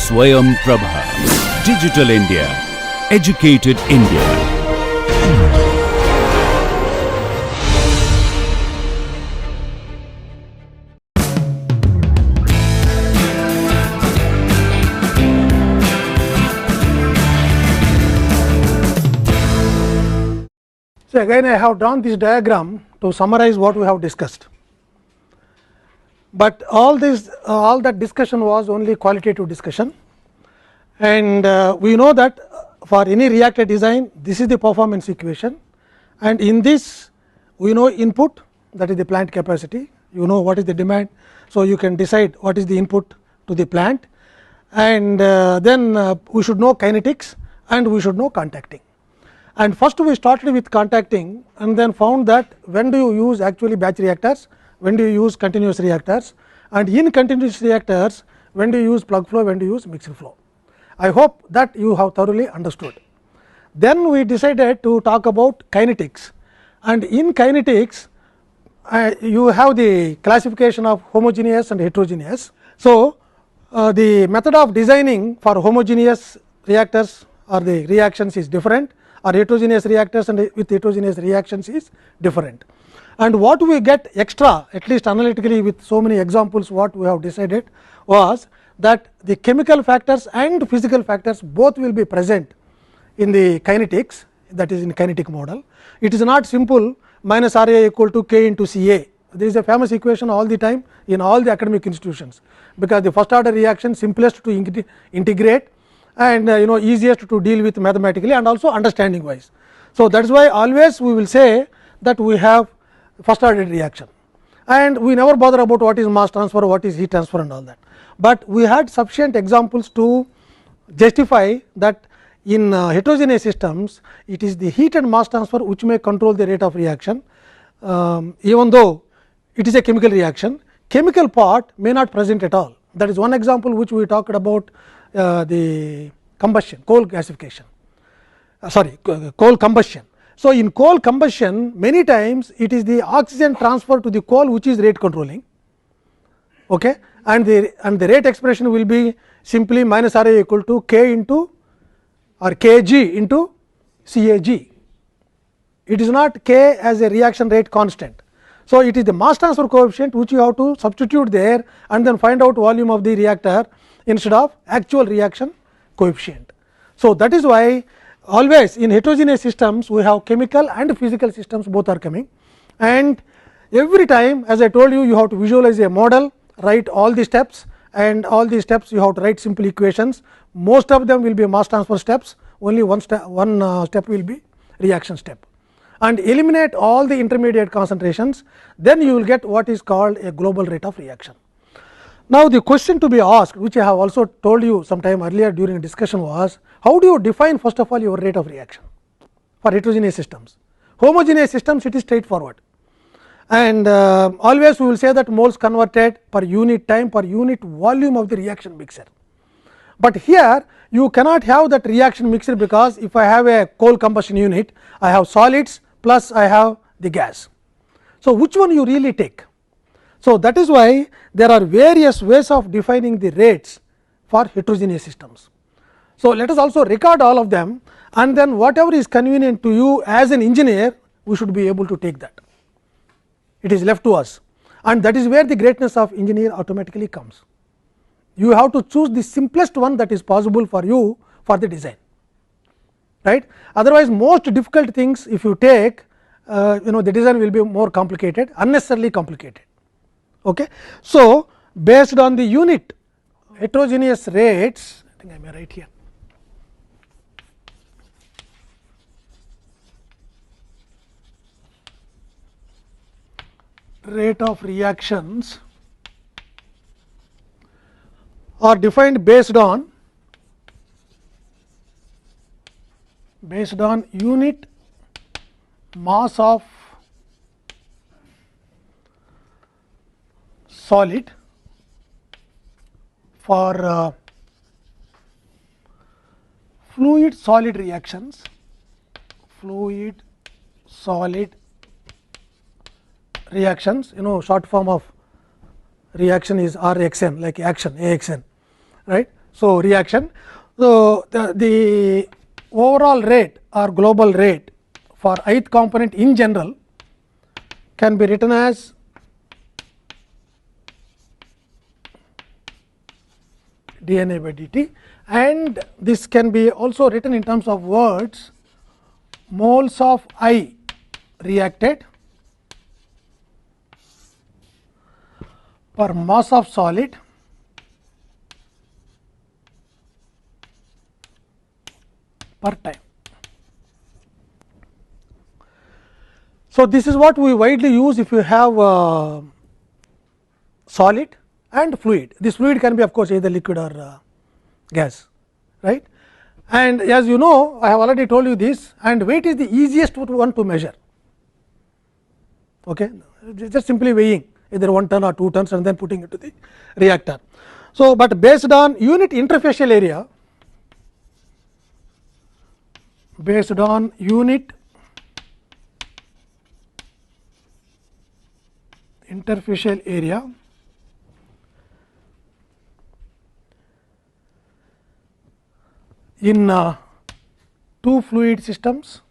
Swayam Prabha. Digital India. Educated India. So, again I have drawn this diagram to summarize what we have discussed, but all that discussion was only qualitative discussion, and we know that for any reactor design this is the performance equation, and in this we know input, that is the plant capacity, you know what is the demand. So, you can decide what is the input to the plant, and then we should know kinetics and we should know contacting. And first we started with contacting and then found that when do you use actually batch reactors, when do you use continuous reactors, and in continuous reactors when do you use plug flow, when do you use mixed flow. I hope that you have thoroughly understood. Then we decided to talk about kinetics, and in kinetics you have the classification of homogeneous and heterogeneous. So, the method of designing for homogeneous reactors or the reactions is different, or heterogeneous reactors and with heterogeneous reactions is different. And what we get extra, at least analytically with so many examples, what we have decided was that the chemical factors and physical factors both will be present in the kinetics, that is in kinetic model. It is not simple minus R A equal to K into C A. There is a famous equation all the time in all the academic institutions, because the first order reaction simplest to integrate and easiest to deal with mathematically and also understanding wise. So, that is why always we will say that we have first order reaction, and we never bother about what is mass transfer, what is heat transfer and all that, but we had sufficient examples to justify that in heterogeneous systems it is the heat and mass transfer which may control the rate of reaction, even though it is a chemical reaction, chemical part may not present at all. That is one example which we talked about, the combustion, coal gasification, coal combustion. So, in coal combustion many times it is the oxygen transfer to the coal which is rate controlling, okay? And the rate expression will be simply minus R A equal to K into or Kg into Cag. It is not K as a reaction rate constant. So, it is the mass transfer coefficient which you have to substitute there and then find out volume of the reactor instead of actual reaction coefficient. So, that is why always in heterogeneous systems we have chemical and physical systems both are coming, and every time as I told you, you have to visualize a model, write all the steps, and all the steps you have to write simple equations. Most of them will be mass transfer steps, only one step will be reaction step, and eliminate all the intermediate concentrations, then you will get what is called a global rate of reaction. Now, the question to be asked, which I have also told you some time earlier during discussion, was how do you define first of all your rate of reaction for heterogeneous systems. Homogeneous systems it is straightforward, and always we will say that moles converted per unit time per unit volume of the reaction mixture. But here you cannot have that reaction mixture, because if I have a coal combustion unit, I have solids plus I have the gas. So, which one you really take? So, that is why there are various ways of defining the rates for heterogeneous systems. So, let us also record all of them, and then whatever is convenient to you as an engineer, we should be able to take that. It is left to us, and that is where the greatness of engineer automatically comes. You have to choose the simplest one that is possible for you for the design, right? Otherwise, most difficult things if you take, the design will be more complicated, unnecessarily complicated. Okay. So, based on the unit heterogeneous rates, I think I may write here. Rate of reactions are defined based on unit mass of solid for fluid solid reactions, fluid solid reactions, short form of reaction is RXN, like action AXN, right. So, reaction. So, the overall rate or global rate for ith component in general can be written as dNA by dt, and this can be also written in terms of words moles of I reacted per mass of solid per time. So, this is what we widely use if you have solid and fluid. This fluid can be of course either liquid or gas, right. And as you know, I have already told you this, and weight is the easiest one to measure. Okay. Just simply weighing either 1 ton or 2 tons and then putting it to the reactor. So, but based on unit interfacial area, based on unit interfacial area, in two fluid systems,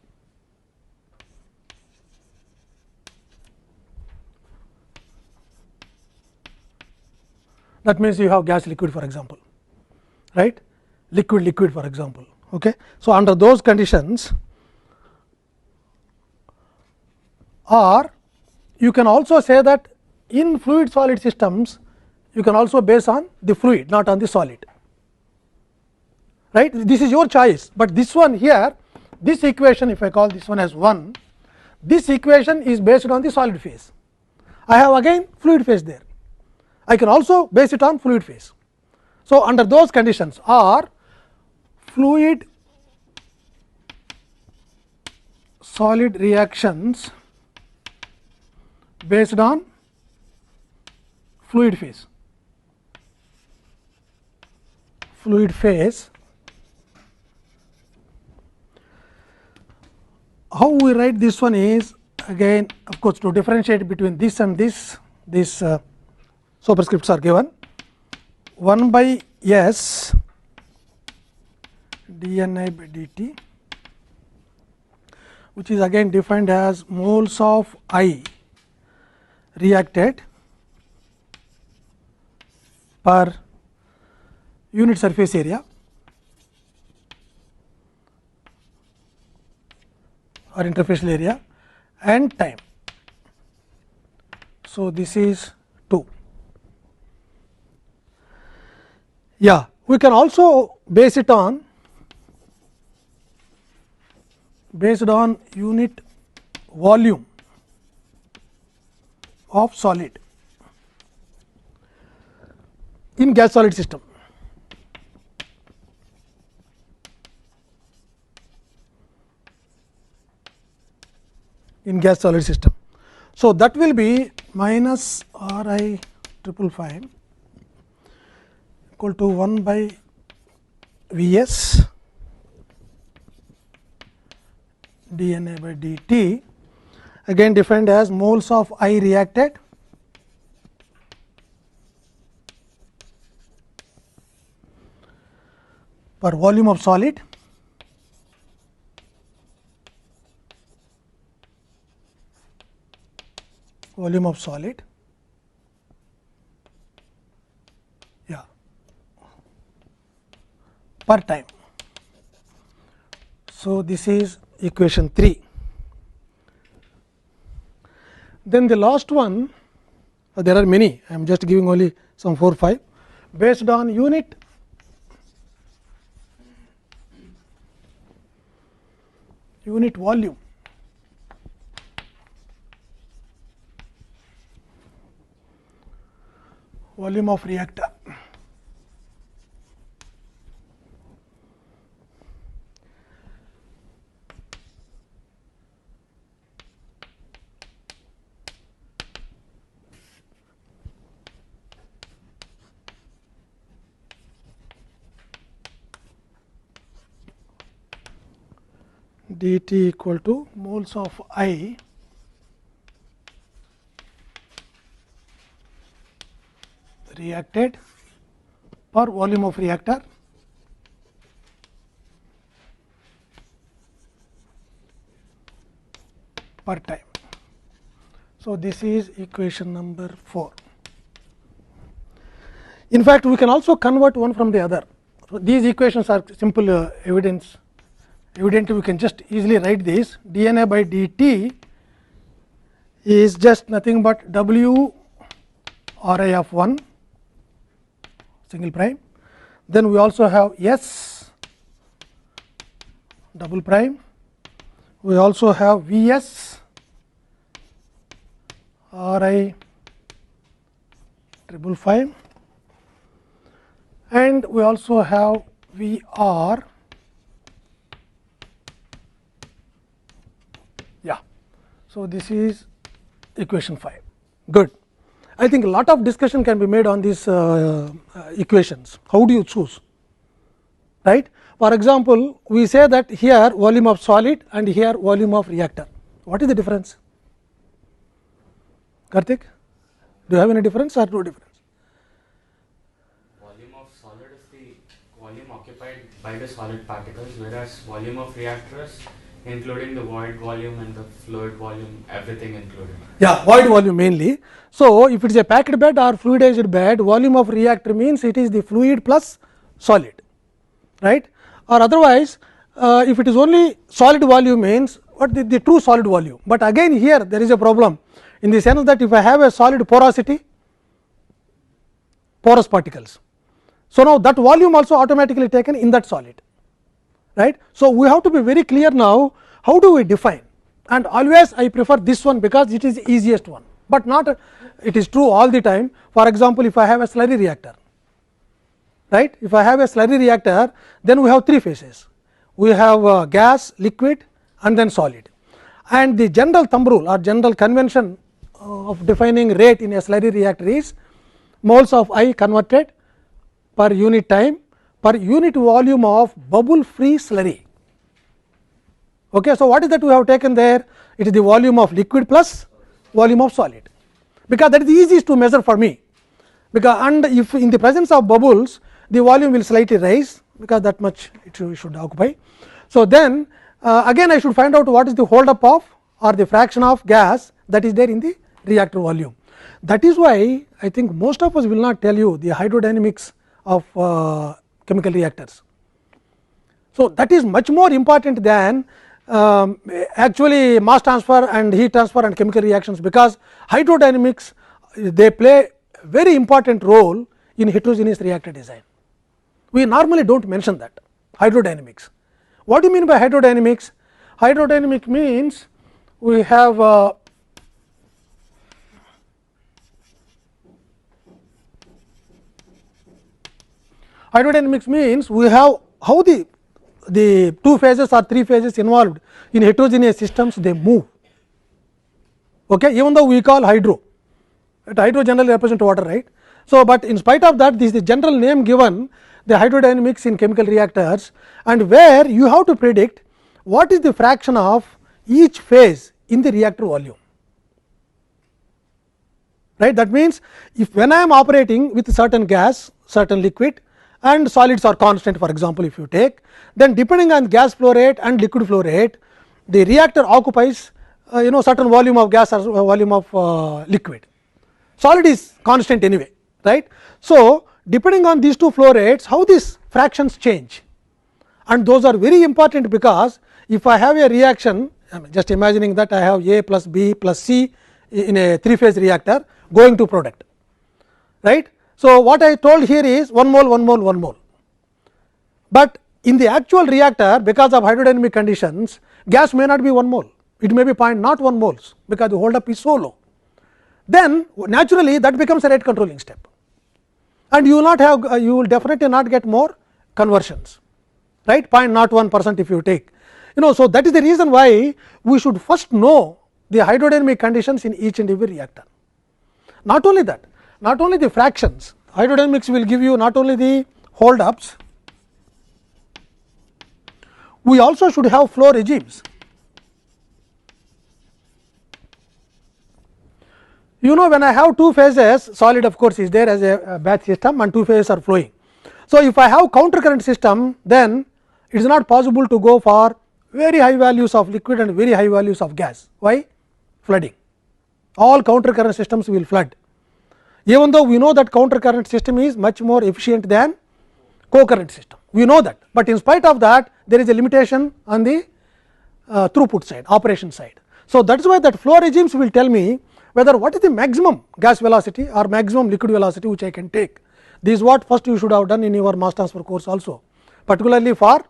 that means you have gas liquid for example, right, liquid for example. Okay. So, under those conditions, or you can also say that in fluid solid systems you can also base on the fluid, not on the solid, right. This is your choice, but this one here, this equation, if I call this one as 1, this equation is based on the solid phase. I have again fluid phase there, I can also base it on fluid phase. So, under those conditions, or fluid solid reactions based on fluid phase. Fluid phase, how we write this one is again of course to differentiate between this and this superscripts are given 1 by S dNA by dt, which is again defined as moles of I reacted per unit surface area or interfacial area and time. So, this is 2. Yeah, we can also base it on based on unit volume of solid in gas solid system. In gas solid system. So, that will be minus R I 555 equal to 1 by V s dNA by dt, again defined as moles of I reacted per volume of solid per time. So, this is equation 3. Then the last one, there are many, I am just giving only some 4 or 5 based on unit volume of reactor. dt equal to moles of I reacted per volume of reactor per time. So, this is equation number 4. In fact, we can also convert one from the other. So, these equations are simple evident. We can just easily write this dNA by dt is just nothing but W Ri of 1 single prime. Then we also have S double prime. We also have Vs Ri triple 5, and we also have Vr. Yeah. So, this is equation 5. Good. I think a lot of discussion can be made on these equations. How do you choose? Right. For example, we say that here volume of solid and here volume of reactor. What is the difference? Karthik, do you have any difference or no difference? Volume of solid is the volume occupied by the solid particles, whereas volume of reactors, including the void volume and the fluid volume, everything included. Yeah, void volume mainly. So, if it is a packed bed or fluidized bed, volume of reactor means it is the fluid plus solid, right? Or otherwise, if it is only solid volume means what the true solid volume. But again here there is a problem, in the sense that if I have a solid porosity, porous particles. So, now that volume also automatically taken in that solid, right. So, we have to be very clear now how do we define, and always I prefer this one because it is the easiest one, but not it is true all the time. For example, if I have a slurry reactor, right, if I have a slurry reactor, then we have 3 phases. We have gas, liquid and then solid, and the general thumb rule or general convention of defining rate in a slurry reactor is moles of I converted per unit time per unit volume of bubble free slurry. Okay, so, what is that we have taken there? It is the volume of liquid plus volume of solid, because that is the easiest to measure for me, because and if in the presence of bubbles the volume will slightly rise, because that much it should occupy. So, then again I should find out what is the hold up of or the fraction of gas that is there in the reactor volume. That is why I think most of us will not tell you the hydrodynamics of chemical reactors. So, that is much more important than actually mass transfer and heat transfer and chemical reactions, because hydrodynamics they play very important role in heterogeneous reactor design. We normally do not mention that hydrodynamics. What do you mean by hydrodynamics? Hydrodynamic means we have hydrodynamics means we have how the 2 phases or 3 phases involved in heterogeneous systems they move. Okay, even though we call hydro, hydro generally represent water, right. So, but in spite of that, this is the general name given the hydrodynamics in chemical reactors, and where you have to predict what is the fraction of each phase in the reactor volume, right. That means, if when I am operating with certain gas, certain liquid and solids are constant, for example, if you take, then depending on gas flow rate and liquid flow rate, the reactor occupies certain volume of gas or volume of liquid. Solid is constant anyway, right. So, depending on these 2 flow rates, how these fractions change, and those are very important, because if I have a reaction, I am just imagining that I have A plus B plus C in a 3 phase reactor going to product, right. So, what I told here is 1 mole, 1 mole, 1 mole, but in the actual reactor, because of hydrodynamic conditions, gas may not be 1 mole, it may be 0.01 moles, because the hold up is so low. Then naturally that becomes a rate controlling step, and you will not have you will definitely not get more conversions, right, 0.01% if you take, so that is the reason why we should first know the hydrodynamic conditions in each and every reactor. Not only that, not only the fractions, hydrodynamics will give you not only the hold ups, we also should have flow regimes. When I have 2 phases, solid of course is there as a batch system and 2 phases are flowing. So, if I have counter current system, then it is not possible to go for very high values of liquid and very high values of gas. Why? flooding. All counter current systems will flood, even though we know that counter current system is much more efficient than co-current system, we know that, but in spite of that there is a limitation on the throughput side, operation side. So, that is why that flow regimes will tell me whether what is the maximum gas velocity or maximum liquid velocity which I can take. This is what first you should have done in your mass transfer course also, particularly for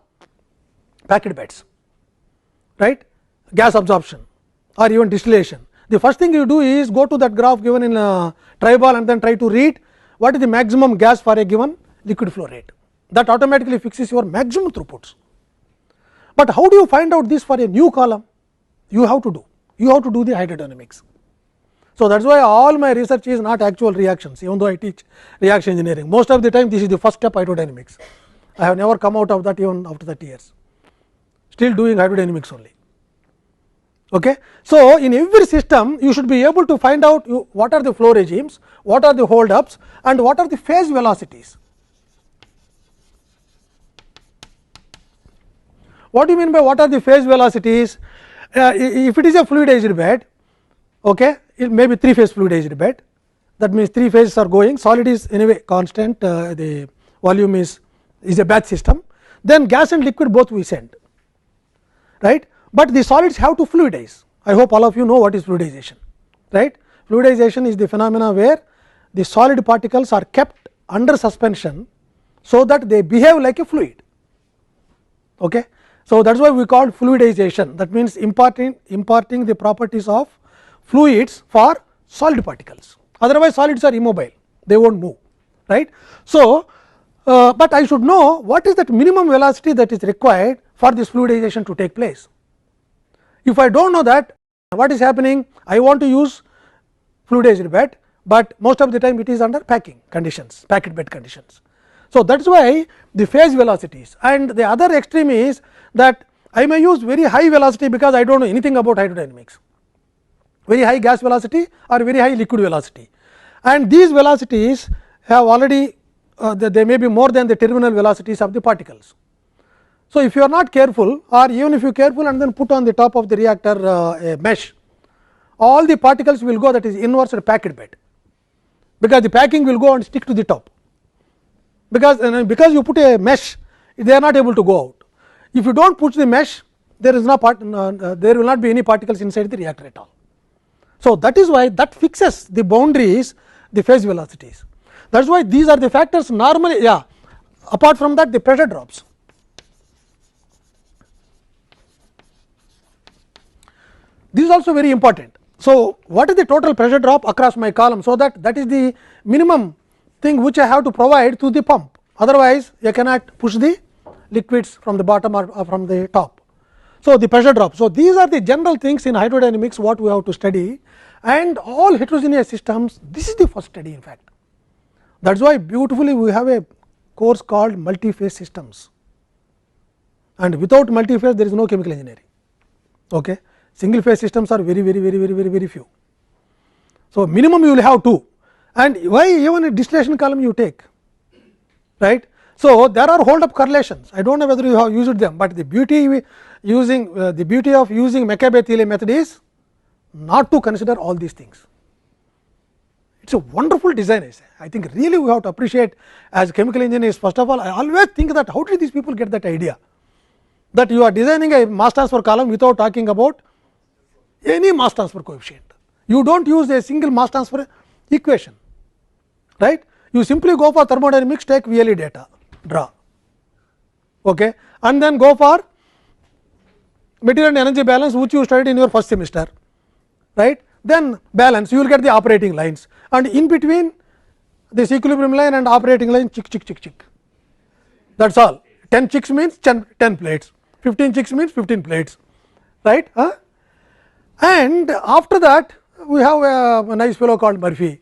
packed beds, right, gas absorption or even distillation. The first thing you do is go to that graph given in tribal and then try to read what is the maximum gas for a given liquid flow rate. That automatically fixes your maximum throughputs. But how do you find out this for a new column? You have to do the hydrodynamics. So, that is why all my research is not actual reactions, even though I teach reaction engineering. Most of the time this is the first step, hydrodynamics. I have never come out of that even after 30 years, still doing hydrodynamics only. Okay. So, in every system you should be able to find out what are the flow regimes, what are the hold ups and what are the phase velocities. What do you mean by what are the phase velocities? If it is a fluidized bed, okay, it may be 3 phase fluidized bed, that means 3 phases are going, solid is anyway constant, the volume is a batch system, then gas and liquid both we send, right, but the solids have to fluidize. I hope all of you know what is fluidization, right. Fluidization is the phenomena where the solid particles are kept under suspension, so that they behave like a fluid. Okay. So, that is why we call fluidization, that means imparting the properties of fluids for solid particles, otherwise solids are immobile, they will not move, right. So, but I should know what is that minimum velocity that is required for this fluidization to take place. If I do not know that, what is happening, I want to use fluidized bed, but most of the time it is under packing conditions, packed bed conditions. So, that is why the phase velocities, and the other extreme is that I may use very high velocity because I do not know anything about hydrodynamics, very high gas velocity or very high liquid velocity, and these velocities have already they may be more than the terminal velocities of the particles. So, if you are not careful, or even if you are careful and then put on the top of the reactor a mesh, all the particles will go, that is inverse packed bed, because the packing will go and stick to the top, because you put a mesh, they are not able to go out. If you do not put the mesh, there is no there will not be any particles inside the reactor at all. So, that is why that fixes the boundaries, the phase velocities. That is why these are the factors normally, yeah, apart from that the pressure drops. This is also very important. So, what is the total pressure drop across my column? So, that is the minimum thing which I have to provide to the pump, otherwise you cannot push the liquids from the bottom or from the top. So, the pressure drop. So, these are the general things in hydrodynamics what we have to study, and all heterogeneous systems, this is the first study in fact. That is why beautifully we have a course called multi-phase systems, and without multi-phase there is no chemical engineering. Okay. Single phase systems are very few. So, minimum you will have 2, and why even a distillation column you take, right. So, there are hold up correlations, I do not know whether you have used them, but the beauty of using McCabe-Thiele method is not to consider all these things. It is a wonderful design, I say. I think really we have to appreciate as chemical engineers. First of all, I always think that how did these people get that idea, that you are designing a mass transfer column without talking about any mass transfer coefficient. You do not use a single mass transfer equation, right. You simply go for thermodynamics, take VLE data, draw, okay, and then go for material and energy balance, which you studied in your first semester, right. Then balance, you will get the operating lines, and in between this equilibrium line and operating line, chick. That is all. 10 chicks means 10 plates, 15 chicks means 15 plates, right. And after that we have a nice fellow called Murphy,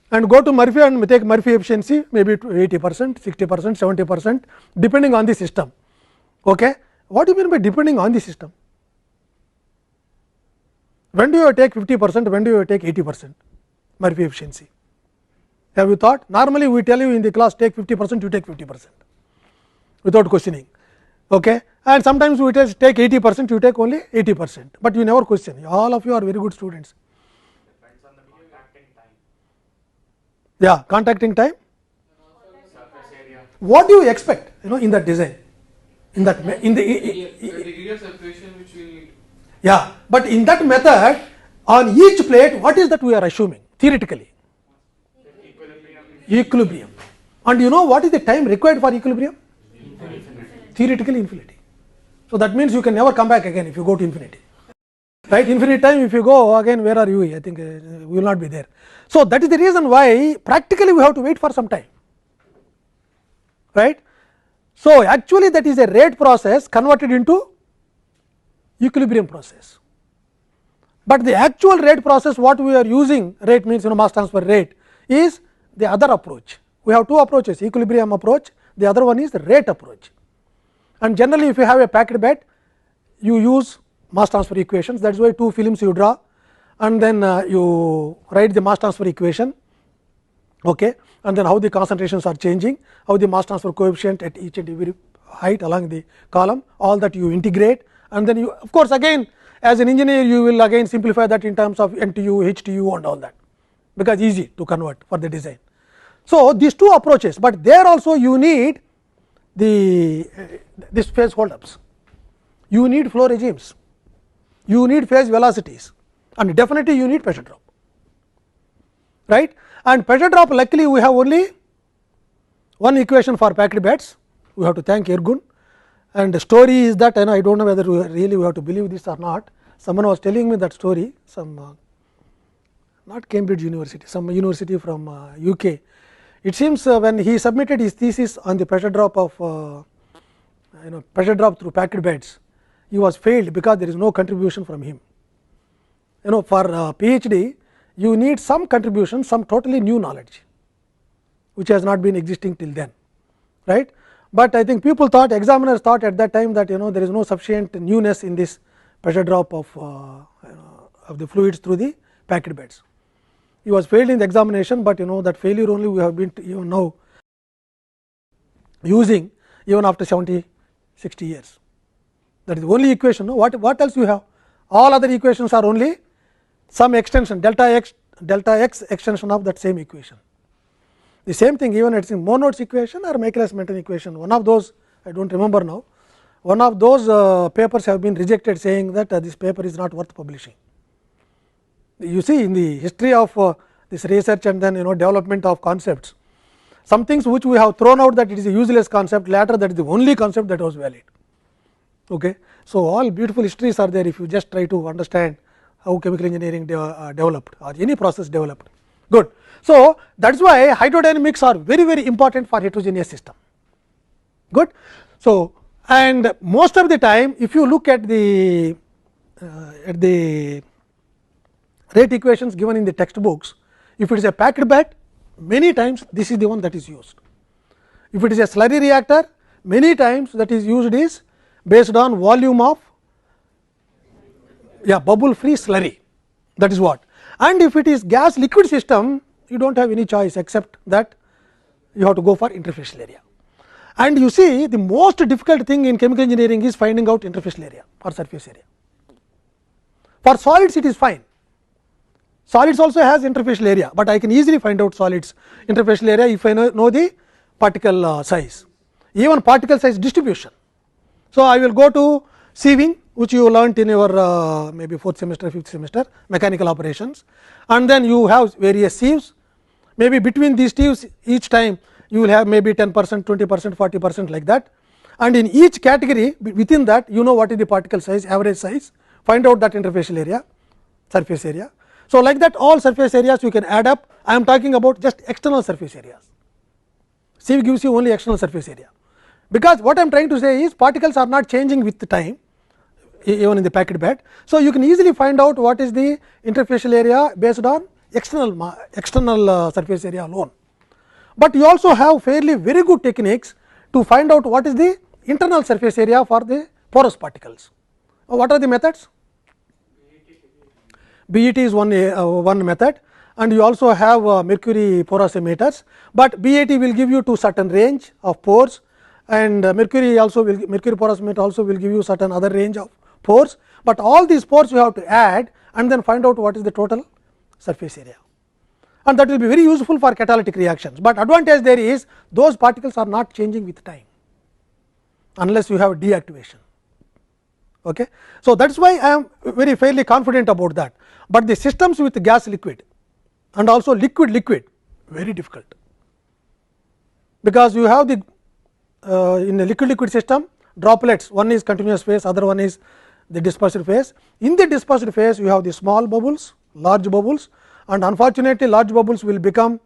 and go to Murphy and take Murphy efficiency maybe to 80%, 60%, 70%, depending on the system. Okay. What do you mean by depending on the system? When do you take 50%, when do you take 80% Murphy efficiency? Have you thought? Normally we tell you in the class take 50%, you take 50% without questioning. Okay. And sometimes we take 80%, you take only 80%, but you never question. All of you are very good students. Depends on the contacting time. Yeah, contacting time. Surface area. What do you expect, in that design? In that in the degree of separation which we need. yeah, but in that method, on each plate, what is that we are assuming theoretically? Equilibrium. And you know what is the time required for equilibrium? Theoretically infinity. So that means you can never come back again if you go to infinity, right? Infinite time, if you go again, where are you? I think we will not be there. So that is the reason why practically we have to wait for some time, right? So actually that is a rate process converted into equilibrium process. But the actual rate process, what we are using, rate means mass transfer rate, is the other approach. We have two approaches, equilibrium approach, the other one is the rate approach. And generally if you have a packed bed, you use mass transfer equations, that is why two films you draw and then you write the mass transfer equation, okay, and then how the concentrations are changing, how the mass transfer coefficient at each and every height along the column, all that you integrate, and then you, of course, again as an engineer you will again simplify that in terms of NTU, HTU and all that, because easy to convert for the design. So these two approaches, but there also you need this phase hold ups, you need flow regimes, you need phase velocities, and definitely you need pressure drop, right? And pressure drop, luckily we have only one equation for packed beds, we have to thank Ergun. And the story is that, I do not know whether we have to believe this or not. Someone was telling me that story, some not Cambridge University, some university from UK. It seems when he submitted his thesis on the pressure drop of pressure drop through packed beds, he was failed because there is no contribution from him. For PhD you need some contribution, some totally new knowledge which has not been existing till then, right? But I think people thought, examiners thought at that time that there is no sufficient newness in this pressure drop of the fluids through the packed beds. He was failed in the examination, but that failure only we have been even now using even after 70-60 years. That is the only equation. No? What else you have? All other equations are only some extension, delta x extension of that same equation. The same thing even it is in Monod's equation or Michaelis-Menten equation, one of those I do not remember now, one of those papers have been rejected saying that this paper is not worth publishing. You see, in the history of this research and then development of concepts, some things which we have thrown out that it is a useless concept, later that is the only concept that was valid. Okay. So all beautiful histories are there if you just try to understand how chemical engineering developed or any process developed. Good. So that is why hydrodynamics are very important for heterogeneous system. Good. So and most of the time if you look at the rate equations given in the textbooks, if it is a packed bed, many times this is the one that is used. If it is a slurry reactor, many times that is used is based on volume of bubble free slurry, that is what. And if it is gas liquid system, you do not have any choice except that you have to go for interfacial area. And you see, the most difficult thing in chemical engineering is finding out interfacial area or surface area. For solids it is fine, solids also has interfacial area, but I can easily find out solids interfacial area if I know the particle size, even particle size distribution. So I will go to sieving, which you learnt in your maybe 4th semester, 5th semester, mechanical operations, and then you have various sieves. Maybe between these sieves each time you will have maybe 10%, 20%, 40% like that, and in each category within that what is the particle size, average size, find out that interfacial area, surface area. So like that all surface areas you can add up. I am talking about just external surface areas. Sieve gives you only external surface area, because what I am trying to say is particles are not changing with the time even in the packed bed. So you can easily find out what is the interfacial area based on external surface area alone. But you also have fairly very good techniques to find out what is the internal surface area for the porous particles. What are the methods? BET is one method, and you also have mercury porosimeters, but BET will give you to certain range of pores, and mercury porous matte also will give you certain other range of pores, but all these pores you have to add and then find out what is the total surface area, and that will be very useful for catalytic reactions. But advantage there is those particles are not changing with time unless you have deactivation. Okay. So, that is why I am very fairly confident about that, but the systems with gas liquid and also liquid liquid very difficult, because you have the in a liquid liquid system droplets, one is continuous phase, other one is the dispersed phase. In the dispersed phase you have the small bubbles, large bubbles, and unfortunately large bubbles will become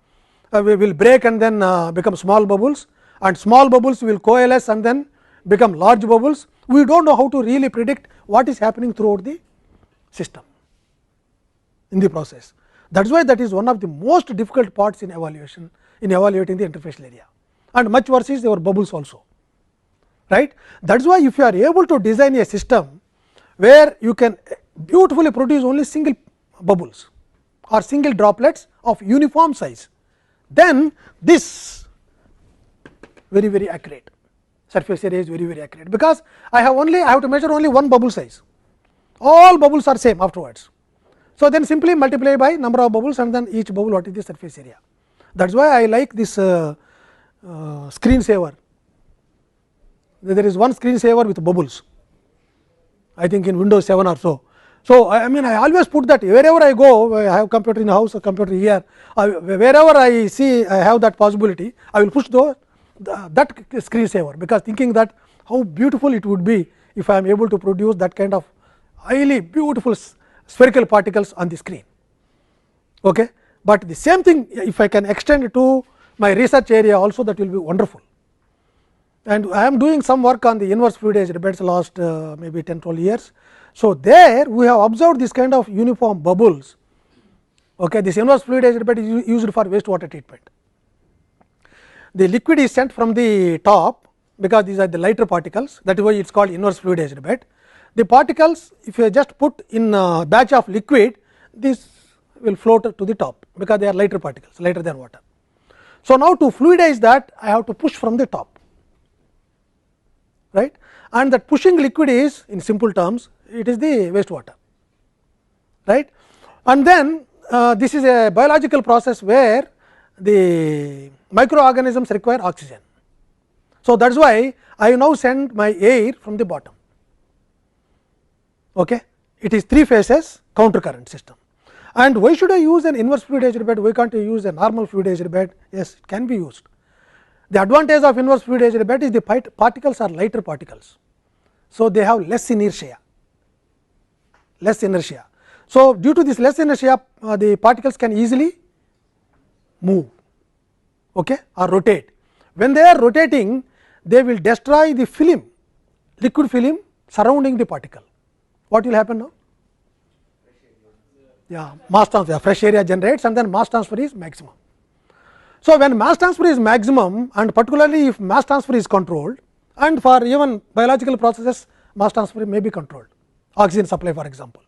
will break and then become small bubbles, and small bubbles will coalesce and then become large bubbles. We do not know how to really predict what is happening throughout the system in the process. That is why that is one of the most difficult parts in evaluation, in evaluating the interfacial area, and much worse is your bubbles also, right. That is why if you are able to design a system where you can beautifully produce only single bubbles or single droplets of uniform size, then this very accurate surface area is very accurate, because I have to measure only one bubble size, all bubbles are same afterwards. So, then simply multiply by number of bubbles and then each bubble what is the surface area. That is why I like this screen saver. There is one screen saver with bubbles, I think in Windows 7 or so. So, I mean I always put that wherever I go, I have computer in the house, a computer here, wherever I see I have that possibility, I will push that screen saver, because thinking that how beautiful it would be if I am able to produce that kind of highly beautiful spherical particles on the screen. Okay. But the same thing if I can extend it to my research area also, that will be wonderful. And I am doing some work on the inverse fluidized beds last maybe 10-12 years. So, there we have observed this kind of uniform bubbles. Okay. This inverse fluidized bed is used for wastewater treatment. The liquid is sent from the top, because these are the lighter particles, that is why it is called inverse fluidized bed. The particles, if you just put in a batch of liquid, this will float to the top, because they are lighter particles, lighter than water. So, now to fluidize that I have to push from the top, right, and that pushing liquid is, in simple terms, it is the wastewater, right. And then this is a biological process where the microorganisms require oxygen. So, that is why I now send my air from the bottom. Okay. It is 3 phases counter current system. And why should I use an inverse fluidized bed? Why can't I use a normal fluidized bed? Yes, it can be used. The advantage of inverse fluidized bed is the particles are lighter particles. So, they have less inertia. So, due to this less inertia, the particles can easily move, okay, or rotate. When they are rotating, they will destroy the film, liquid film surrounding the particle. What will happen now? Yeah, mass transfer, fresh area generates, and then mass transfer is maximum. So, when mass transfer is maximum, and particularly if mass transfer is controlled, and for even biological processes mass transfer may be controlled, oxygen supply for example.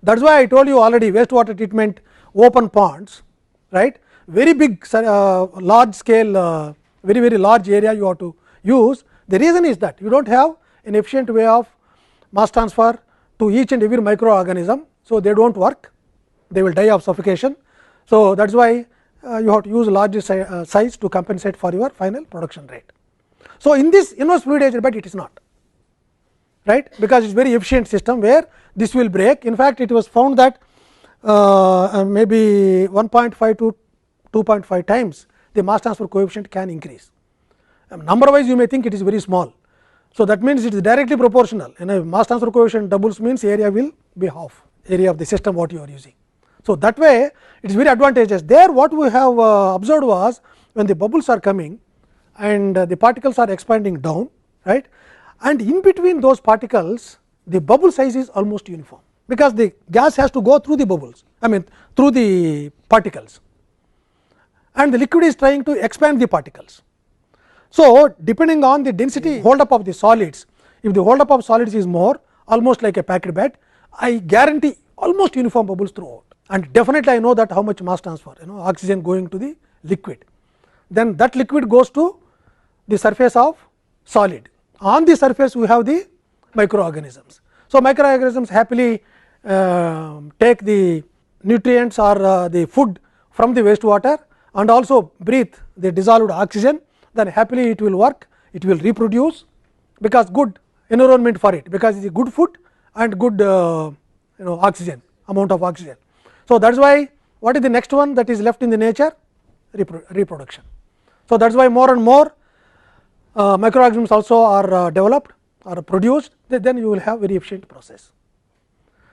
That is why I told you already, wastewater treatment, open ponds, right, very big large scale very large area you have to use. The reason is that you do not have an efficient way of mass transfer to each and every microorganism. So, they do not work, they will die of suffocation. So, that is why you have to use large size to compensate for your final production rate. So, in this inverse fluidized bed it is not, right, because it is very efficient system where this will break. In fact, it was found that maybe 1.5 to 2.5 times the mass transfer coefficient can increase. Number wise you may think it is very small. So, that means it is directly proportional, mass transfer coefficient doubles means area will be half area of the system what you are using. So, that way it is very advantageous. There what we have observed was, when the bubbles are coming and the particles are expanding down, right, and in between those particles the bubble size is almost uniform, because the gas has to go through the bubbles, through the particles, and the liquid is trying to expand the particles. So, depending on the density hold up of the solids, if the hold up of solids is more, almost like a packed bed, I guarantee almost uniform bubbles throughout, and definitely I know that how much mass transfer, oxygen going to the liquid, then that liquid goes to the surface of solid. On the surface we have the microorganisms. So, microorganisms happily take the nutrients or the food from the wastewater and also breathe the dissolved oxygen, then happily it will work, it will reproduce, because good environment for it, because it is good food and good oxygen, amount of oxygen. So, that is why what is the next one that is left in the nature? Reproduction. So, that is why more and more microorganisms also are developed or produced, then you will have very efficient process.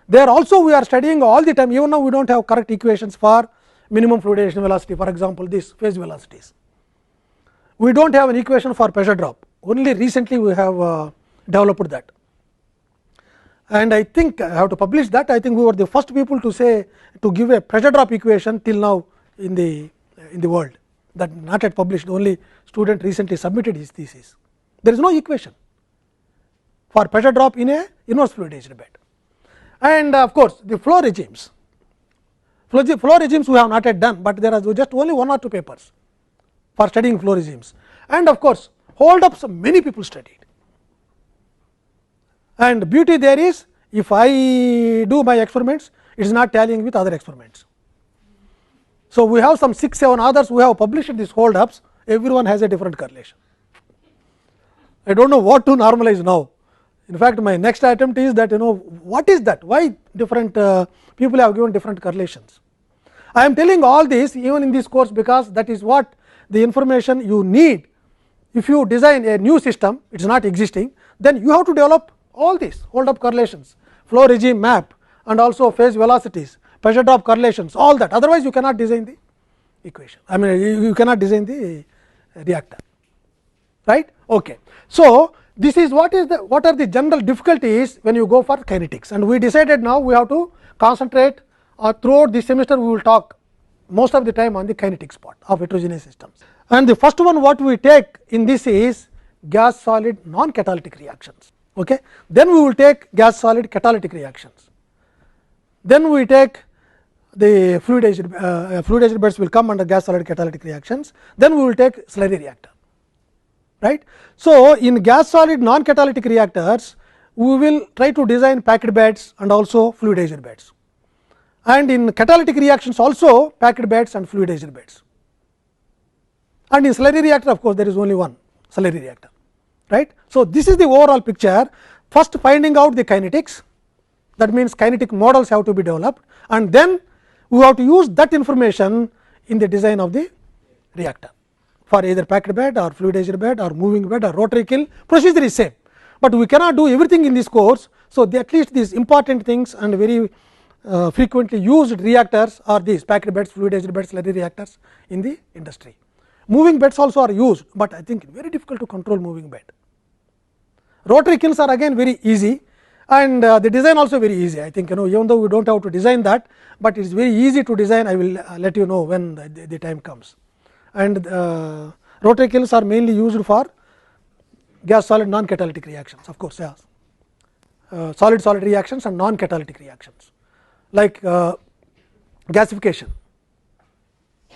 There also we are studying all the time, even now we do not have correct equations for minimum fluidization velocity, for example, this phase velocities. We do not have an equation for pressure drop, only recently we have developed that. And I think I have to publish that. I think we were the first people to say, to give a pressure drop equation till now in the world, that not yet published, only student recently submitted his thesis. There is no equation for pressure drop in a inverse fluidized bed. And of course, the flow regimes we have not yet done, but there are just only 1 or 2 papers for studying flow regimes. And of course, hold ups many people studied, and beauty there is, if I do my experiments, it is not tallying with other experiments. So, we have some 6-7 others who have published these hold ups, everyone has a different correlation. I do not know what to normalize now. In fact, my next attempt is that what is that, why different people have given different correlations. I am telling all this even in this course, because that is what the information you need. If you design a new system, it is not existing, then you have to develop all these hold up correlations, flow regime map, and also phase velocities, pressure drop correlations, all that, otherwise you cannot design the equation, I mean you cannot design the reactor, right. Okay. So, this is what are the general difficulties when you go for kinetics, and we decided now we have to concentrate, throughout this semester we will talk most of the time on the kinetics part of heterogeneous systems. And the first one what we take in this is gas solid non catalytic reactions. Okay. Then we will take gas solid catalytic reactions, then we take the fluidized beds will come under gas solid catalytic reactions, then we will take slurry reactor, right. So, in gas solid non catalytic reactors we will try to design packed beds and also fluidized beds, and in catalytic reactions also packed beds and fluidized beds, and in slurry reactor of course there is only one slurry reactor, right. So, this is the overall picture. First finding out the kinetics, that means kinetic models have to be developed, and then we have to use that information in the design of the reactor for either packed bed or fluidized bed or moving bed or rotary kiln. Procedure is same, but we cannot do everything in this course. So, at least these important things and very frequently used reactors are these packed beds, fluidized beds, slurry reactors in the industry. Moving beds also are used, but I think very difficult to control moving bed. Rotary kilns are again very easy, and the design also very easy. I think even though we do not have to design that, but it is very easy to design. I will let you know when the time comes. And rotary kilns are mainly used for gas solid non catalytic reactions, of course, yes. Solid solid reactions and non catalytic reactions like gasification.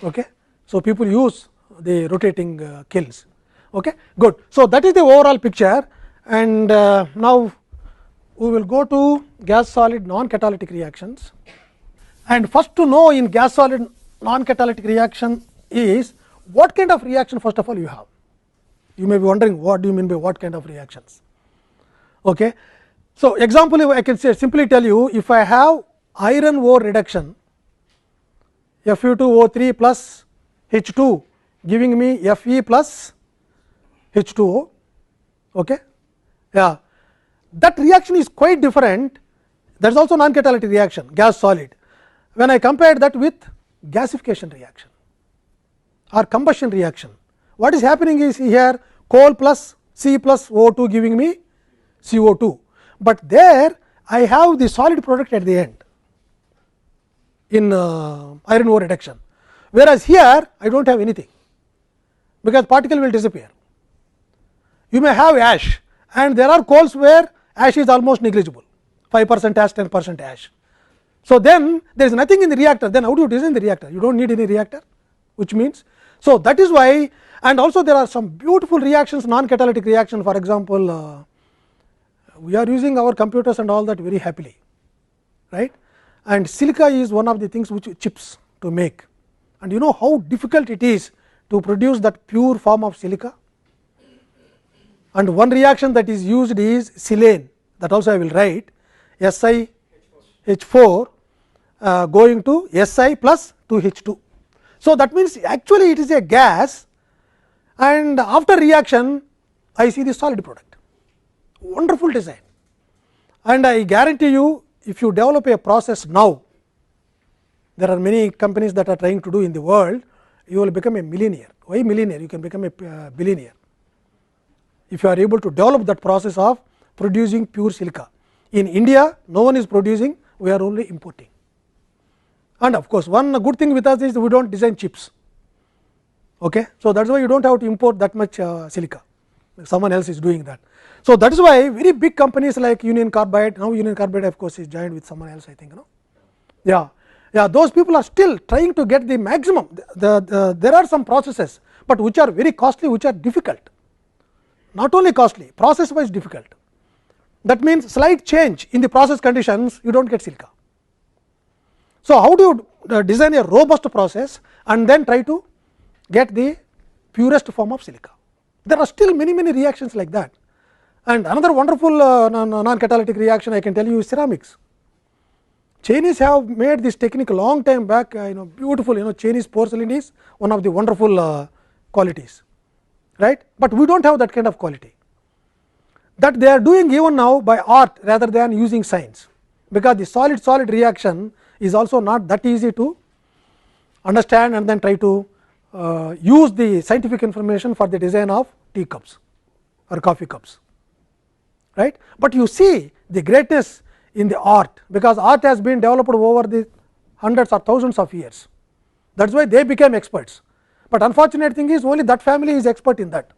Okay. So, people use the rotating kilns. Okay. Good. So, that is the overall picture, and now we will go to gas solid non catalytic reactions. And first to know in gas solid non catalytic reaction is what kind of reaction first of all you have. You may be wondering what do you mean by what kind of reactions. Okay. So, example I can say simply tell you, if I have iron ore reduction Fe2O3 plus H2 giving me Fe plus H2O. Okay. Yeah, that reaction is quite different, that is also non catalytic reaction, gas solid. When I compared that with gasification reaction or combustion reaction, what is happening is here coal plus C plus O2 giving me CO2, but there I have the solid product at the end in iron ore reduction, whereas here I do not have anything, because particle will disappear. You may have ash, and there are coals where ash is almost negligible, 5% ash, 10% ash. So, then there is nothing in the reactor, then how do you design the reactor? You do not need any reactor, which means. So, that is why And also there are some beautiful reactions, non-catalytic reaction. For example, we are using our computers and all that very happily, right. And silica is one of the things which chips to make, and you know how difficult it is to produce that pure form of silica. And one reaction that is used is silane, that also I will write SiH4 going to Si plus 2H2. So, that means actually it is a gas, and after reaction I see the solid product. Wonderful design, and I guarantee you, if you develop a process now, there are many companies that are trying to do in the world, you will become a millionaire. Why millionaire? You can become a billionaire if you are able to develop that process of producing pure silica. In India, no one is producing, we are only importing. And of course, one good thing with us is we do not design chips. Okay? So, that is why you do not have to import that much silica, someone else is doing that. So, that is why very big companies like Union Carbide, now Union Carbide of course is joined with someone else, I think. Yeah, those people are still trying to get the maximum. There are some processes, but which are very costly, which are difficult. Not only costly, process wise difficult. That means slight change in the process conditions, you do not get silica. So, how do you design a robust process and then try to get the purest form of silica? There are still many reactions like that. And another wonderful non-catalytic reaction I can tell you is ceramics. Chinese have made this technique a long time back, beautiful, Chinese porcelain is one of the wonderful qualities, right. But we do not have that kind of quality, that they are doing even now by art rather than using science, because the solid reaction is also not that easy to understand and then try to use the scientific information for the design of tea cups or coffee cups, right. But you see the greatness in the art, because art has been developed over the hundreds or thousands of years. That is why they became experts, but unfortunate thing is only that family is expert in that,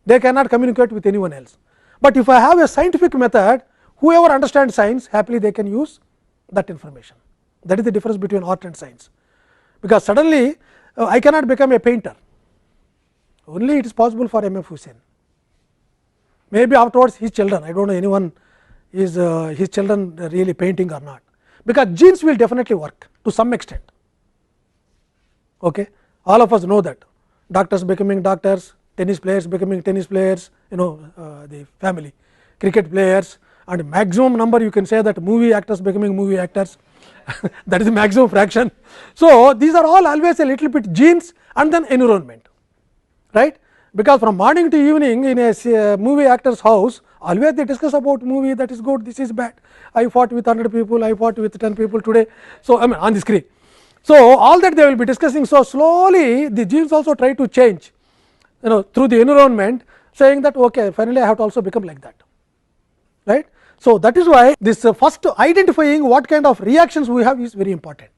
they cannot communicate with anyone else. But if I have a scientific method, whoever understands science, happily they can use that information. That is the difference between art and science, because suddenly I cannot become a painter, only it is possible for M.F. Hussain. Maybe afterwards his children, I do not know anyone is his children really painting or not, because genes will definitely work to some extent. Okay? All of us know that doctors becoming doctors, tennis players becoming tennis players, the family, cricket players, and maximum number you can say that movie actors becoming movie actors that is the maximum fraction. So, these are all always a little bit genes and then environment, right. Because from morning to evening in a movie actor's house, always they discuss about movie, that is good, this is bad, I fought with 100 people, I fought with 10 people today. So, I mean on the screen. So, all that they will be discussing. So, slowly the genes also try to change, through the environment, saying that okay, finally I have to also become like that, right. So, that is why this first identifying what kind of reactions we have is very important,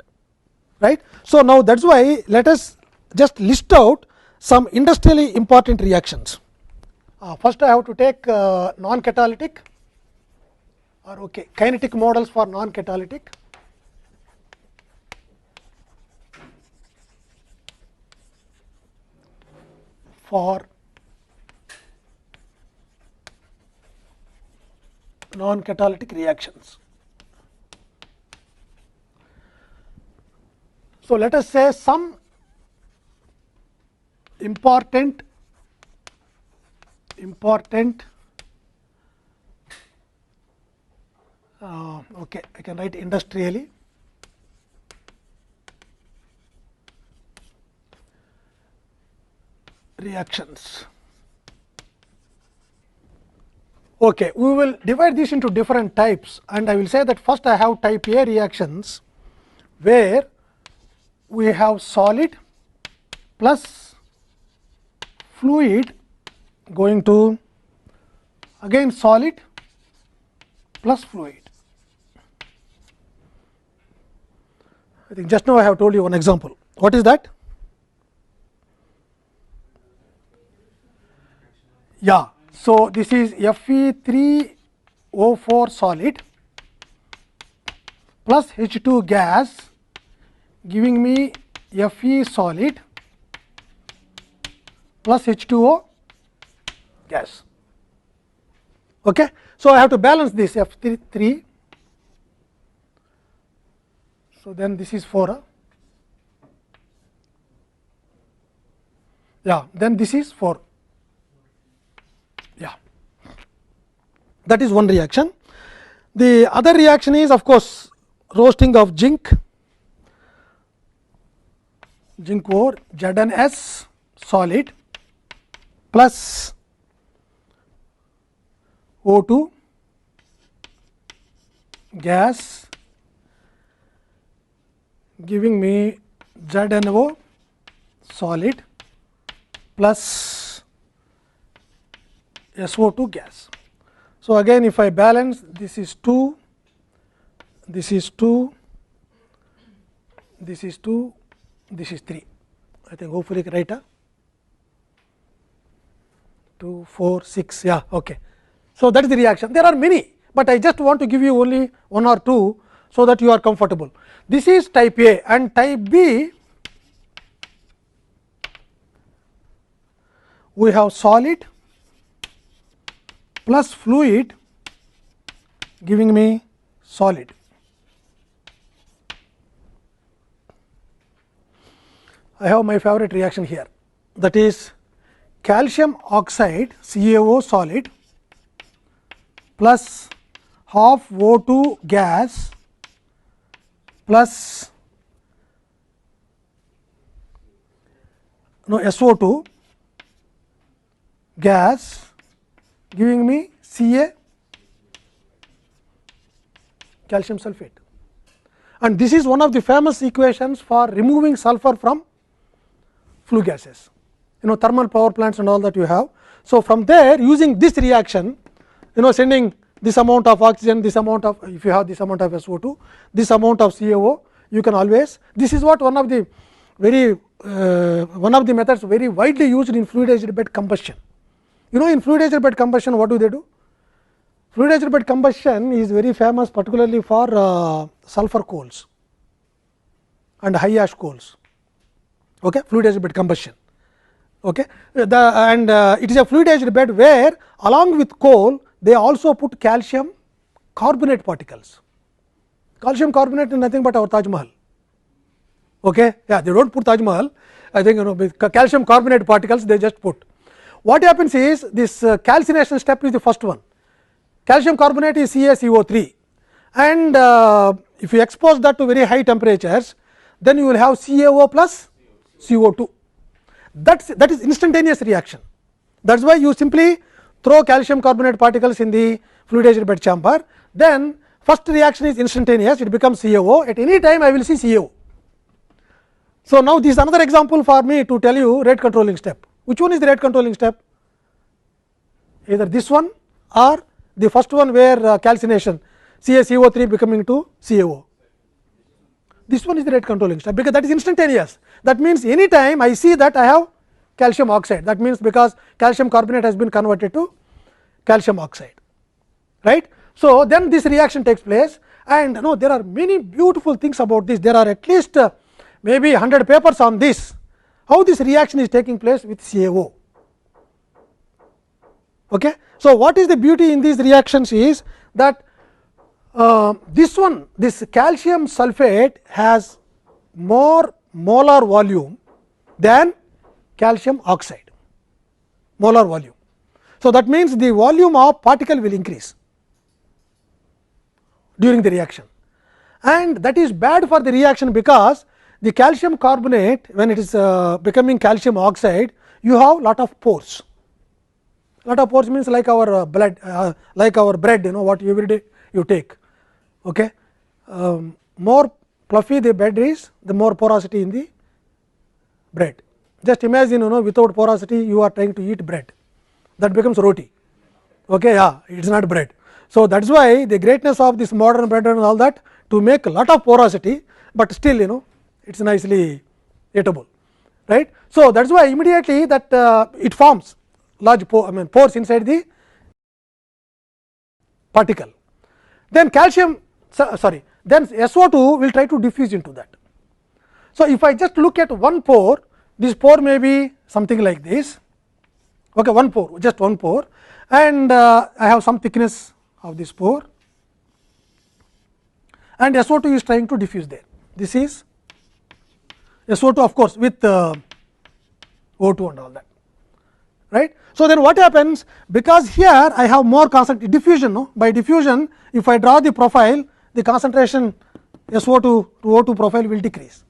right. So, now that is why let us just list out some industrially important reactions. First I have to take non-catalytic or kinetic models for non-catalytic. For non-catalytic reactions. So, let us say some important okay, I can write industrially. Reactions. Okay, we will divide this into different types, and I will say that first I have type A reactions, where we have solid plus fluid going to again solid plus fluid. I think just now I have told you one example. What is that? Yeah. So, this is Fe3O4 solid plus H2 gas giving me Fe solid plus H2O gas. Okay. So, I have to balance this F3. So, then this is 4. Yeah, then this is 4. Yeah, that is one reaction. The other reaction is of course roasting of zinc ore ZnS solid plus O2 gas giving me ZnO solid plus SO2 gas. So, again if I balance, this is 2, this is 2, this is 2, this is 3. I think hopefully right. 2, 4, 6, yeah, okay. So, that is the reaction. There are many, but I just want to give you only 1 or 2, so that you are comfortable. This is type A, and type B we have solid plus fluid giving me solid. I have my favorite reaction here, that is calcium oxide CaO solid plus half O2 gas plus SO2 gas giving me Ca calcium sulphate, and this is one of the famous equations for removing sulfur from flue gases, thermal power plants and all that you have. So, from there using this reaction, sending this amount of oxygen, this amount of, if you have this amount of SO2, this amount of CaO, you can always, this is what one of the methods very widely used in fluidized bed combustion. In fluidized bed combustion, what do they do? Fluidized bed combustion is very famous particularly for sulfur coals and high ash coals. Okay, fluidized bed combustion. Okay, it is a fluidized bed where along with coal they also put calcium carbonate particles. Calcium carbonate is nothing but our Taj Mahal. Okay, yeah, they do not put Taj Mahal. I think calcium carbonate particles they just put. What happens is this calcination step is the first one. Calcium carbonate is CaCO3, and if you expose that to very high temperatures, then you will have CaO plus CO2. That is instantaneous reaction. That is why you simply throw calcium carbonate particles in the fluidized bed chamber, then first reaction is instantaneous, it becomes CaO. At any time I will see CaO. So, now this is another example for me to tell you rate controlling step. Which one is the rate controlling step? Either this one or the first one where calcination CaCO3 becoming to CaO. This one is the rate controlling step, because that is instantaneous. That means, any time I see that I have calcium oxide, that means because calcium carbonate has been converted to calcium oxide, right. So, then this reaction takes place, and there are many beautiful things about this. There are at least maybe 100 papers on this, how this reaction is taking place with CaO. Okay. So, what is the beauty in these reactions is that this calcium sulphate has more molar volume than calcium oxide, molar volume. So, that means the volume of particle will increase during the reaction, and that is bad for the reaction, because the calcium carbonate, when it is becoming calcium oxide, you have lot of pores. Lot of pores means like our blood, like our bread, what every day you take. Okay. More fluffy the bed is, the more porosity in the bread. Just imagine, without porosity you are trying to eat bread, that becomes roti. Okay, yeah, it is not bread. So, that is why the greatness of this modern bread and all that, to make a lot of porosity, but still it is nicely eatable, right. So, that is why immediately that it forms large pores inside the particle. Then calcium, then SO2 will try to diffuse into that. So, if I just look at one pore, this pore may be something like this, okay, one pore, just one pore, and I have some thickness of this pore, and SO2 is trying to diffuse there. This is SO2 of course with O2 and all that, right. So, then what happens, because here I have more concentration diffusion, no? By diffusion if I draw the profile, the concentration SO2 to O2 profile will decrease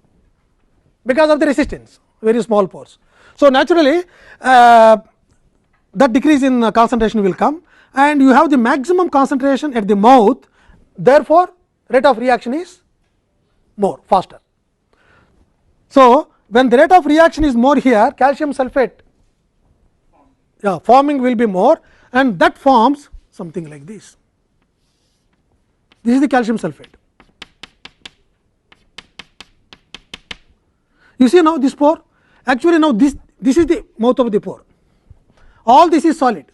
because of the resistance, very small pores. So, naturally that decrease in concentration will come, and you have the maximum concentration at the mouth, therefore, rate of reaction is more faster. So, when the rate of reaction is more here, calcium sulphate forming will be more, and that forms something like this. This is the calcium sulphate. You see now this pore, actually now this is the mouth of the pore, all this is solid.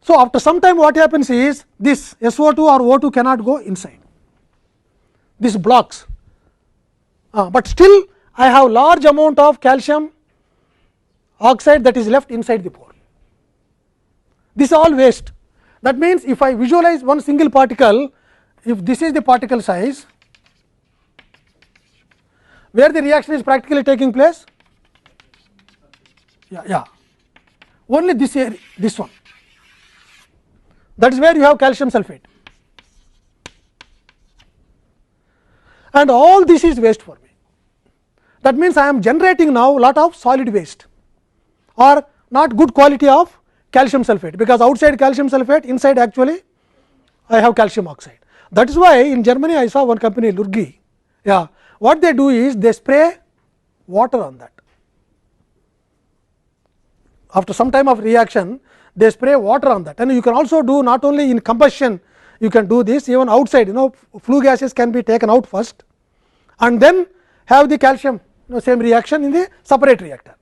So, after some time what happens is this SO2 or O2 cannot go inside, this blocks, but still I have large amount of calcium oxide that is left inside the pore. This is all waste. That means, if I visualize one single particle, if this is the particle size, where the reaction is practically taking place, only this area, this one, that is where you have calcium sulphate, and all this is waste for me. That means, I am generating now lot of solid waste or not good quality of calcium sulphate, because outside calcium sulphate, inside actually I have calcium oxide. That is why in Germany I saw one company Lurgi, what they do is they spray water on that. After some time of reaction, they spray water on that, and you can also do not only in combustion, you can do this even outside, flue gases can be taken out first and then have the calcium same reaction in the separate reactor,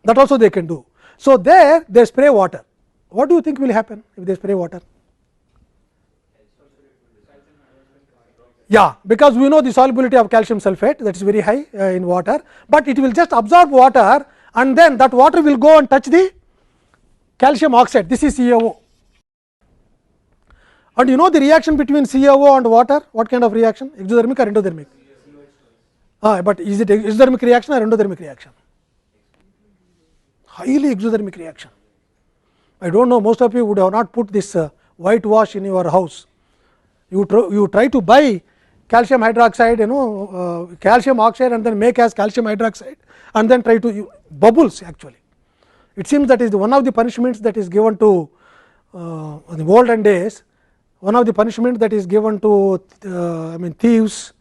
that also they can do. So, there they spray water. What do you think will happen if they spray water? Because we know the solubility of calcium sulphate, that is very high in water, but it will just absorb water, and then that water will go and touch the calcium oxide, this is CaO. And you know the reaction between CaO and water, what kind of reaction? Exothermic or endothermic? But is it exothermic reaction or endothermic reaction? Highly exothermic reaction. I do not know, most of you would have not put this whitewash in your house. You try to buy calcium hydroxide, calcium oxide, and then make as calcium hydroxide, and then try to bubbles actually. It seems that is one of the punishments that is given to in the olden days, one of the punishments that is given to thieves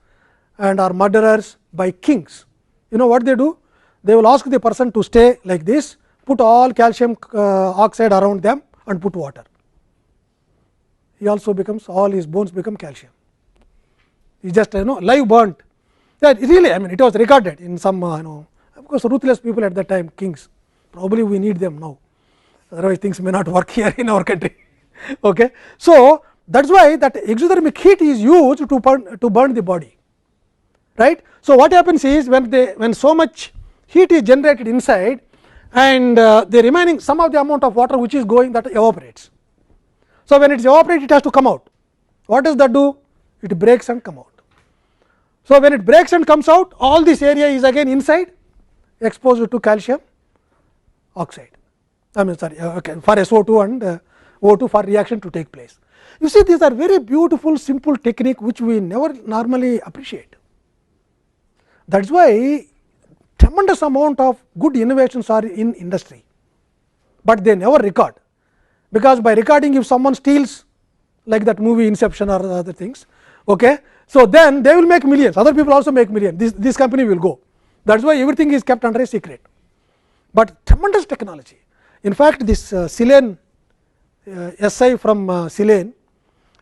and or murderers by kings. You know what they do? They will ask the person to stay like this, put all calcium oxide around them and put water. He also becomes, all his bones become calcium. He just live burnt. That really, it was recorded in some of course ruthless people at that time, kings. Probably we need them now, otherwise things may not work here in our country. Okay. So, that is why that exothermic heat is used to burn the body, right. So, what happens is when so much heat is generated inside, and the remaining some of the amount of water which is going, that evaporates. So, when it is evaporated, it has to come out. What does that do? It breaks and come out. So, when it breaks and comes out, all this area is again inside exposed to calcium oxide, for SO2 and O2 for reaction to take place. You see, these are very beautiful simple technique which we never normally appreciate. That is why tremendous amount of good innovations are in industry, but they never record, because by recording, if someone steals like that movie Inception or other things, okay, so then they will make millions, other people also make millions, this company will go. That is why everything is kept under a secret, but tremendous technology. In fact, this Silane Si from Silane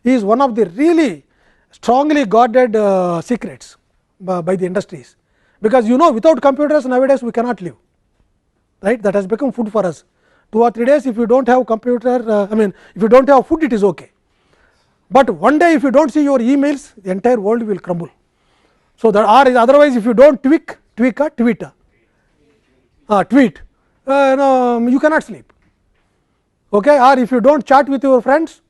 is one of the really strongly guarded secrets by the industries, because without computers nowadays we cannot live, right. That has become food for us. 2 or 3 days if you do not have computer, if you do not have food, it is okay, but one day if you do not see your emails, the entire world will crumble. So, that otherwise if you do not tweet, you cannot sleep, okay? Or if you do not chat with your friends,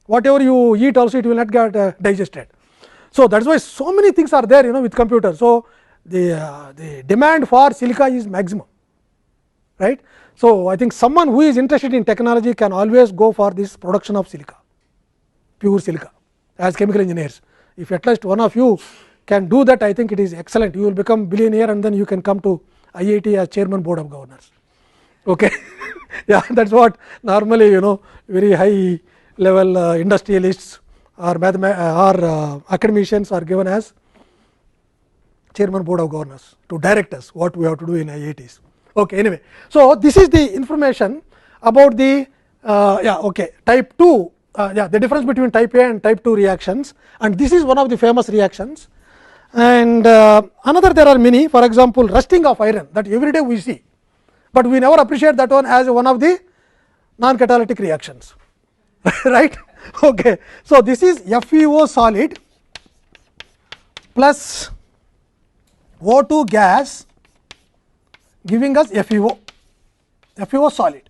whatever you eat also it will not get digested. So, that is why so many things are there with computers. So, the demand for silica is maximum, right. So, I think someone who is interested in technology can always go for this production of silica, pure silica as chemical engineers. If at least one of you can do that, I think it is excellent. You will become billionaire and then you can come to IIT as chairman board of governors. Okay. Yeah, that is what normally very high level industrialists or academicians are given as chairman board of governors to direct us what we have to do in IITs. Okay, anyway, so this is the information about the type 2, the difference between type A and type 2 reactions, and this is one of the famous reactions. And another, there are many, for example, rusting of iron, that every day we see, but we never appreciate that one as one of the non-catalytic reactions. Right. Okay. So, this is FeO solid plus O2 gas giving us FeO solid.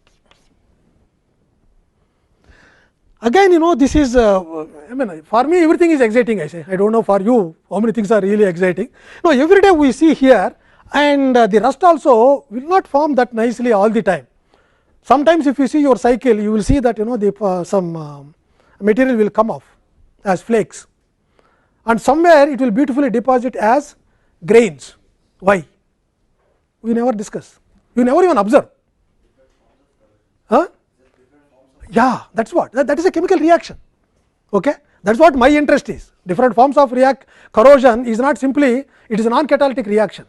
Again this is I mean for me everything is exciting, I say. I do not know for you how many things are really exciting. No, every day we see here, and the rust also will not form that nicely all the time. Sometimes if you see your cycle, you will see that some material will come off as flakes, and somewhere it will beautifully deposit as grains. Why? We never discuss, you never even observe. Huh? Yeah, that is what, that is a chemical reaction. Okay? That is what my interest is. Different forms of corrosion is not simply, it is a non-catalytic reaction.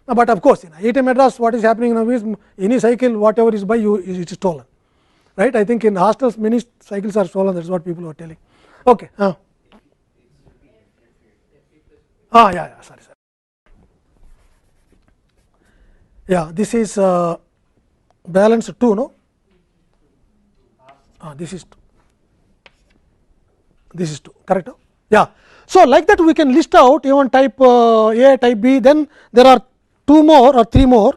But of course, in IIT Madras what is happening now is any cycle whatever is by you is stolen, right. I think in hostels many cycles are stolen, that is what people are telling. Okay. Yeah, sorry. Yeah, this is balance 2, no? This is 2. This is 2, correct? No? Yeah. So, like that we can list out even type A, type B, then there are 2 more or 3 more.